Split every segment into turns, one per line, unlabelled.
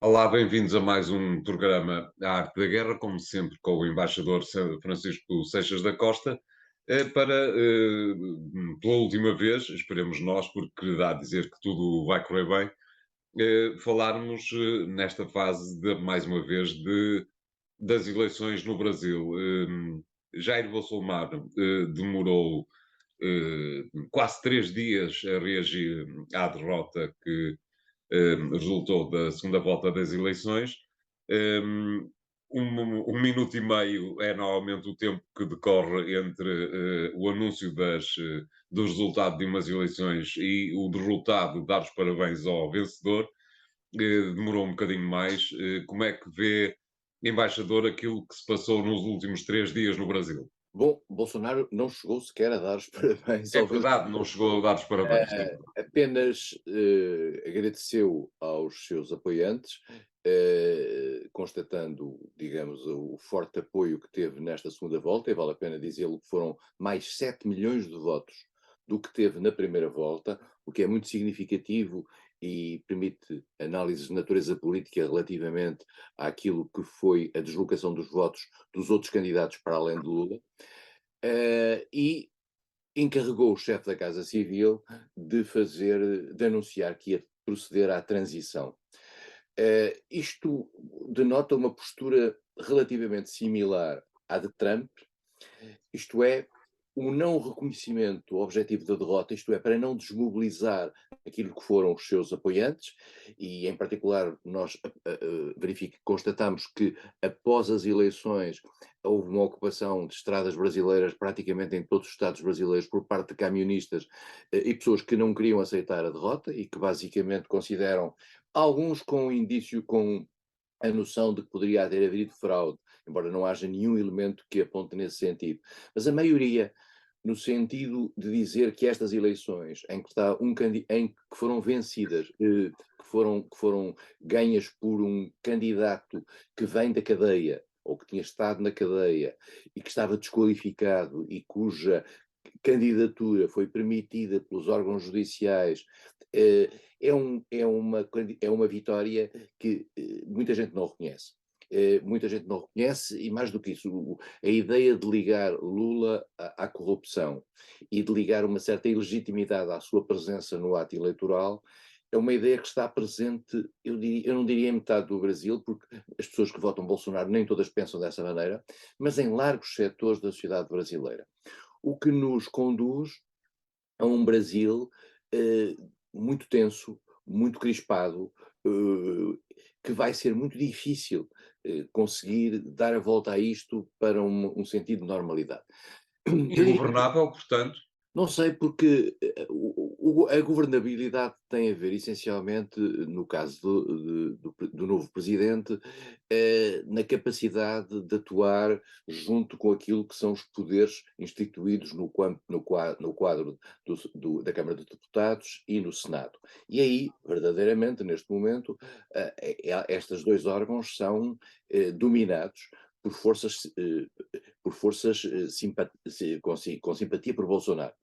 Olá, bem-vindos a mais um programa A Arte da Guerra, como sempre, com o embaixador Francisco Seixas da Costa, pela última vez, esperemos nós, porque dá a dizer que tudo vai correr bem, falarmos nesta fase, mais uma vez, das eleições no Brasil. Jair Bolsonaro demorou quase 3 dias a reagir à derrota que resultou da segunda volta das eleições. Um, um minuto e meio é normalmente o tempo que decorre entre o anúncio do resultado de umas eleições e o derrotado dar os parabéns ao vencedor. Demorou um bocadinho mais. Como é que vê, embaixador, aquilo que se passou nos últimos 3 dias no Brasil?
Bom, Bolsonaro não chegou sequer a dar os parabéns
É
ao
verdade, não
vencedor.
chegou a dar os parabéns. É verdade.
Apenas agradeceu aos seus apoiantes, constatando, digamos, o forte apoio que teve nesta segunda volta, e vale a pena dizê-lo que foram mais 7 milhões de votos do que teve na primeira volta, o que é muito significativo e permite análises de natureza política relativamente àquilo que foi a deslocação dos votos dos outros candidatos para além de Lula. E encarregou o chefe da Casa Civil de anunciar que ia proceder à transição. Isto denota uma postura relativamente similar à de Trump, isto é, o não reconhecimento objetivo da derrota, isto é, para não desmobilizar aquilo que foram os seus apoiantes, e em particular nós constatamos que após as eleições houve uma ocupação de estradas brasileiras praticamente em todos os estados brasileiros por parte de camionistas e pessoas que não queriam aceitar a derrota e que basicamente consideram, alguns com indício, com a noção de que poderia ter havido fraude, embora não haja nenhum elemento que aponte nesse sentido. Mas a maioria, no sentido de dizer que estas eleições, em que está em que foram vencidas, que foram ganhas por um candidato que vem da cadeia, ou que tinha estado na cadeia, e que estava desqualificado e cuja candidatura foi permitida pelos órgãos judiciais, é uma vitória que muita gente não reconhece. Muita gente não reconhece, e mais do que isso, a ideia de ligar Lula à corrupção e de ligar uma certa ilegitimidade à sua presença no ato eleitoral é uma ideia que está presente, eu não diria em metade do Brasil, porque as pessoas que votam Bolsonaro nem todas pensam dessa maneira, mas em largos setores da sociedade brasileira. O que nos conduz a um Brasil eh, muito tenso, muito crispado, que vai ser muito difícil conseguir dar a volta a isto para um sentido de normalidade. Eu diria,
Ingovernável, portanto.
não sei, porque a governabilidade tem a ver essencialmente, no caso do novo presidente, na capacidade de atuar junto com aquilo que são os poderes instituídos no quadro da Câmara de Deputados e no Senado. E aí, verdadeiramente, neste momento, estes dois órgãos são dominados por forças, com simpatia por Bolsonaro.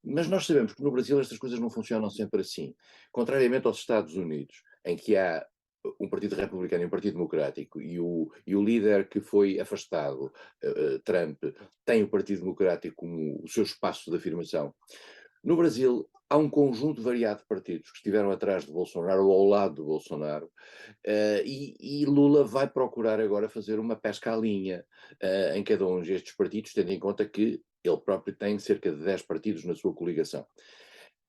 Mas nós sabemos que no Brasil estas coisas não funcionam sempre assim. Contrariamente aos Estados Unidos, em que há um partido republicano e um partido democrático, e o líder que foi afastado, Trump, tem o Partido Democrático como o seu espaço de afirmação. No Brasil, há um conjunto variado de partidos que estiveram atrás de Bolsonaro ou ao lado de Bolsonaro, e Lula vai procurar agora fazer uma pesca à linha em cada um destes partidos, tendo em conta que ele próprio tem cerca de 10 partidos na sua coligação.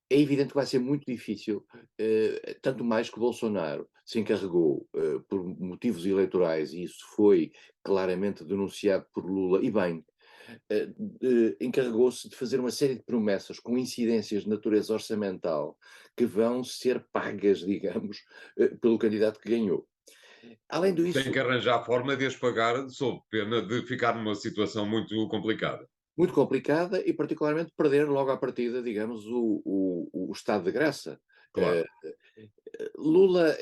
É evidente que vai ser muito difícil, tanto mais que Bolsonaro se encarregou, por motivos eleitorais, e isso foi claramente denunciado por Lula, e bem, encarregou-se de fazer uma série de promessas com incidências de natureza orçamental que vão ser pagas, digamos, pelo candidato que ganhou. Além
Tem
disso,
que arranjar a forma de as pagar, sob pena de ficar numa situação muito complicada.
muito complicada e particularmente perder logo à partida, digamos, o estado de graça. Eh,
Claro.
Lula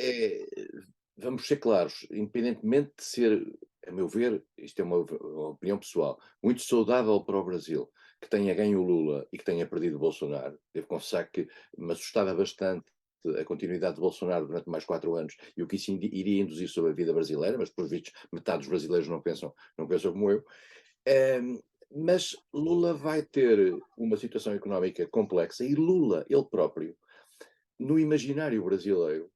vamos ser claros, independentemente de ser, a meu ver, isto é uma opinião pessoal, muito saudável para o Brasil, que tenha ganho o Lula e que tenha perdido o Bolsonaro. Devo confessar que me assustava bastante a continuidade de Bolsonaro durante mais 4 anos e o que isso iria induzir sobre a vida brasileira, mas, por vistos, metade dos brasileiros não pensam como eu. Ehm, mas Lula vai ter uma situação económica complexa e Lula, ele próprio, no imaginário brasileiro,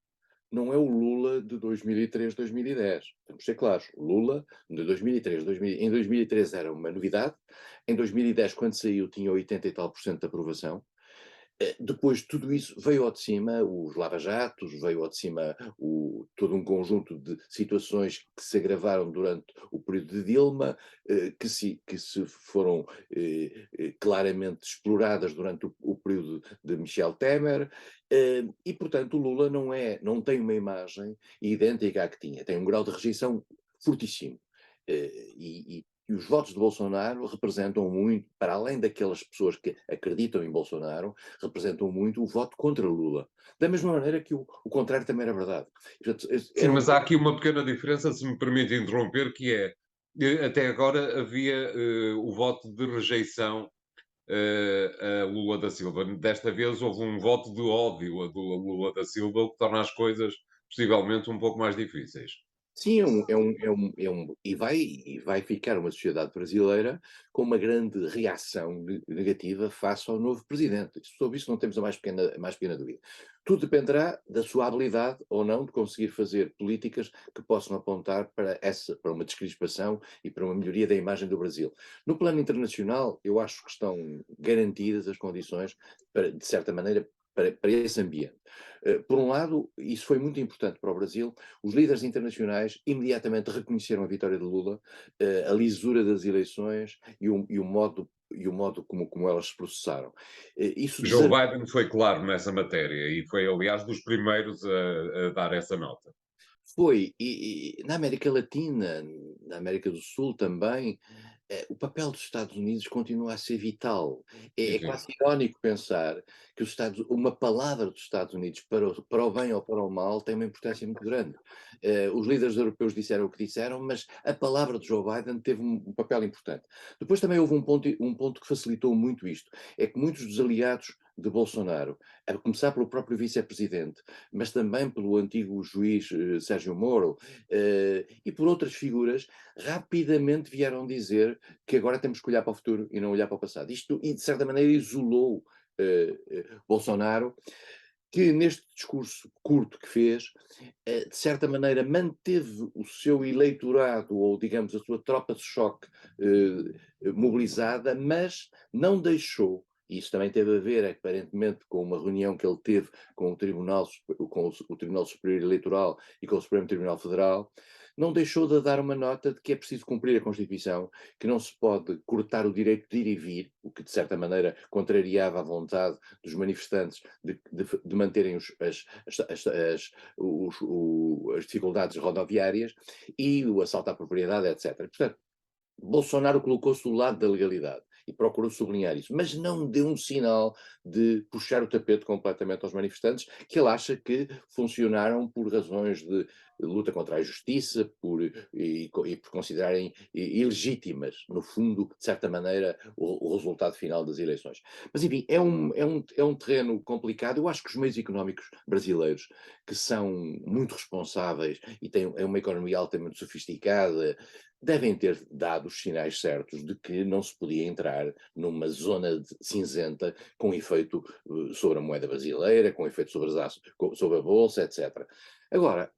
não é o Lula de 2003, 2010. Vamos ser claros. O Lula de 2003, em 2003 era uma novidade. Em 2010, quando saiu, tinha 80 e tal por cento de aprovação. Depois de tudo isso veio ao de cima os lava-jatos, veio ao de cima todo um conjunto de situações que se agravaram durante o período de Dilma, que se foram claramente exploradas durante o período de Michel Temer, e portanto o Lula não tem uma imagem idêntica à que tinha, tem um grau de rejeição fortíssimo. E os votos de Bolsonaro representam muito, para além daquelas pessoas que acreditam em Bolsonaro, representam muito o voto contra Lula. Da mesma maneira que o contrário também era verdade. Portanto,
Sim, mas há aqui uma pequena diferença, se me permite interromper, que é, até agora havia o voto de rejeição a Lula da Silva. Desta vez houve um voto de ódio a Lula da Silva, o que torna as coisas possivelmente um pouco mais difíceis.
Sim, e vai ficar uma sociedade brasileira com uma grande reação negativa face ao novo presidente. Sobre isso não temos a mais pequena dúvida. Tudo dependerá da sua habilidade ou não de conseguir fazer políticas que possam apontar para uma descrispação e para uma melhoria da imagem do Brasil. No plano internacional, eu acho que estão garantidas as condições para, de certa maneira, para esse ambiente. Por um lado, isso foi muito importante para o Brasil. Os líderes internacionais imediatamente reconheceram a vitória de Lula, a lisura das eleições e o modo como elas se processaram. Isso
Joe Biden foi claro nessa matéria e foi, aliás, dos primeiros a dar essa nota.
foi, e na América Latina, na América do Sul também, o papel dos Estados Unidos continua a ser vital. É
Enfim,
quase irónico pensar que uma palavra dos Estados Unidos para o bem ou para o mal tem uma importância muito grande. Os líderes europeus disseram o que disseram, mas a palavra de Joe Biden teve um papel importante. Depois também houve um ponto que facilitou muito isto, é que muitos dos aliados de Bolsonaro, a começar pelo próprio vice-presidente, mas também pelo antigo juiz Sérgio Moro, e por outras figuras, rapidamente vieram dizer que agora temos que olhar para o futuro e não olhar para o passado. Isto, e de certa maneira, isolou Bolsonaro, que neste discurso curto que fez, de certa maneira manteve o seu eleitorado, ou digamos a sua tropa de choque mobilizada, mas não deixou, e isso também teve a ver aparentemente com uma reunião que ele teve com o Tribunal Superior Eleitoral e com o Supremo Tribunal Federal, não deixou de dar uma nota de que é preciso cumprir a Constituição, que não se pode cortar o direito de ir e vir, o que de certa maneira contrariava a vontade dos manifestantes de manterem as dificuldades rodoviárias e o assalto à propriedade, etc. Portanto, Bolsonaro colocou-se do lado da legalidade e procurou sublinhar isso, mas não deu um sinal de puxar o tapete completamente aos manifestantes, que ele acha que funcionaram por razões de luta contra a justiça e por considerarem ilegítimas, no fundo, de certa maneira, o resultado final das eleições. Mas, enfim, é um terreno complicado. Eu acho que os meios económicos brasileiros, que são muito responsáveis e têm uma economia altamente sofisticada, devem ter dado os sinais certos de que não se podia entrar numa zona cinzenta com efeito sobre a moeda brasileira, com efeito sobre a bolsa, etc. Agora,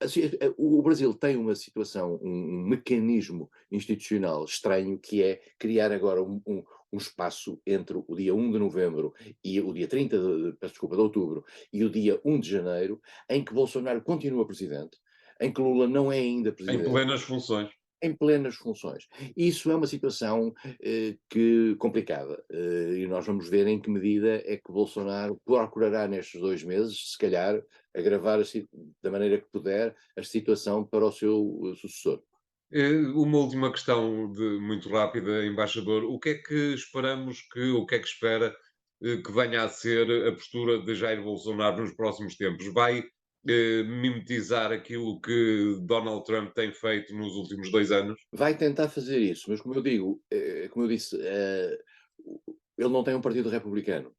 o Brasil tem uma situação, um mecanismo institucional estranho, que é criar agora um espaço entre o dia 1 de novembro e o dia 30 de outubro e o dia 1 de janeiro, em que Bolsonaro continua presidente, em que Lula não é ainda
em
presidente,
plenas funções.
em plenas funções. Isso é uma situação complicada, e nós vamos ver em que medida é que Bolsonaro procurará nestes 2 meses, se calhar, agravar da maneira que puder a situação para o seu sucessor.
Uma última questão muito rápida, embaixador. O que é que espera que venha a ser a postura de Jair Bolsonaro nos próximos tempos? Vai mimetizar aquilo que Donald Trump tem feito nos últimos 2 anos?
Vai tentar fazer isso, mas como eu disse, ele não tem um partido republicano.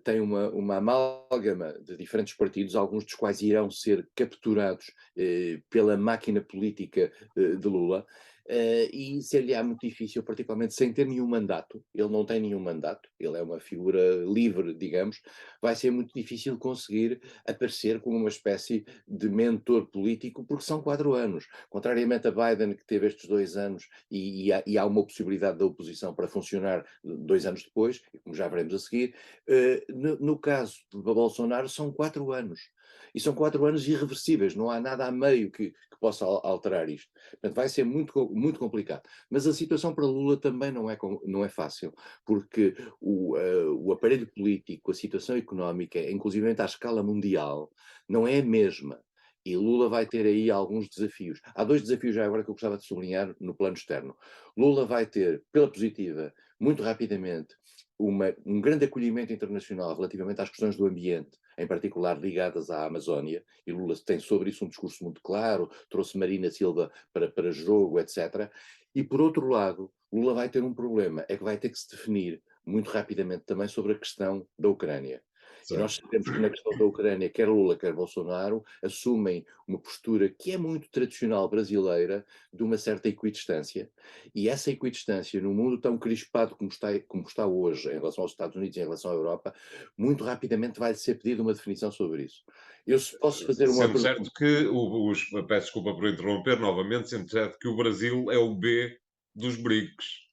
tem uma amálgama de diferentes partidos, alguns dos quais irão ser capturados pela máquina política de Lula, e ser-lhe-á muito difícil, particularmente sem ter nenhum mandato, ele não tem nenhum mandato, ele é uma figura livre, digamos, vai ser muito difícil conseguir aparecer como uma espécie de mentor político, porque são 4 anos. Contrariamente a Biden, que teve estes 2 anos, e há uma possibilidade da oposição para funcionar 2 anos depois, e como já veremos a seguir, no caso de Bolsonaro são 4 anos. E são 4 anos irreversíveis, não há nada a meio que possa alterar isto. Portanto, vai ser muito complicado. Mas a situação para Lula também não é fácil, porque o aparelho político, a situação económica, inclusive à escala mundial, não é a mesma. E Lula vai ter aí alguns desafios. Há 2 desafios já agora que eu gostava de sublinhar no plano externo. Lula vai ter, pela positiva, muito rapidamente, um grande acolhimento internacional relativamente às questões do ambiente, em particular ligadas à Amazónia, e Lula tem sobre isso um discurso muito claro, trouxe Marina Silva para jogo, etc. E, por outro lado, Lula vai ter um problema, é que vai ter que se definir muito rapidamente também sobre a questão da Ucrânia. E nós
Certo.
sabemos que na questão da Ucrânia, quer Lula, quer Bolsonaro, assumem uma postura que é muito tradicional brasileira, de uma certa equidistância, e essa equidistância, num mundo tão crispado como está hoje, em relação aos Estados Unidos e em relação à Europa, muito rapidamente vai ser pedida uma definição sobre isso. Eu se posso fazer uma
Sendo
pergunta.
certo que peço desculpa por interromper novamente, sendo certo que o Brasil é o B dos BRICS.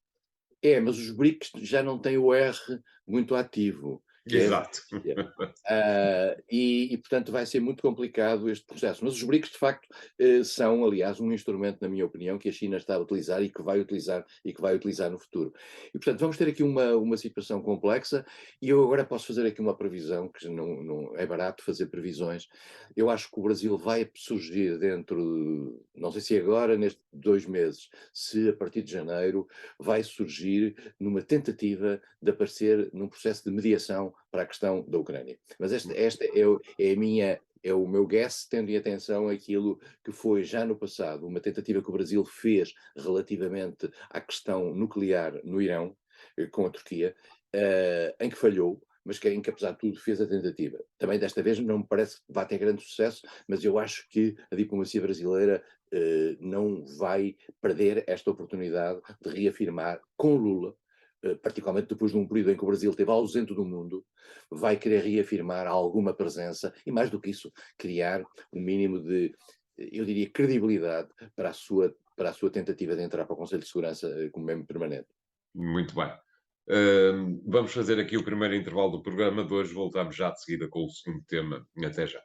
Mas os BRICS já não têm o R muito ativo, que é a
Exato.
Rússia. Portanto, vai ser muito complicado este processo. Mas os BRICS, de facto, são, aliás, um instrumento, na minha opinião, que a China está a utilizar e que vai utilizar no futuro. E, portanto, vamos ter aqui uma situação complexa, e eu agora posso fazer aqui uma previsão, que não é barato fazer previsões. Eu acho que o Brasil vai surgir não sei se agora, nestes 2 meses, se a partir de janeiro, vai surgir numa tentativa de aparecer num processo de mediação para a questão da Ucrânia. Mas esta é o meu guess, tendo em atenção aquilo que foi já no passado, uma tentativa que o Brasil fez relativamente à questão nuclear no Irão, com a Turquia, em que falhou, mas em que, apesar de tudo, fez a tentativa. Também desta vez não me parece que vá ter grande sucesso, mas eu acho que a diplomacia brasileira não vai perder esta oportunidade de reafirmar com Lula, particularmente depois de um período em que o Brasil esteve ausente do mundo, vai querer reafirmar alguma presença e, mais do que isso, criar um mínimo de, eu diria, credibilidade para a sua tentativa de entrar para o Conselho de Segurança como membro permanente.
Muito bem. Vamos fazer aqui o primeiro intervalo do programa de hoje. Voltamos já de seguida com o segundo tema. Até já.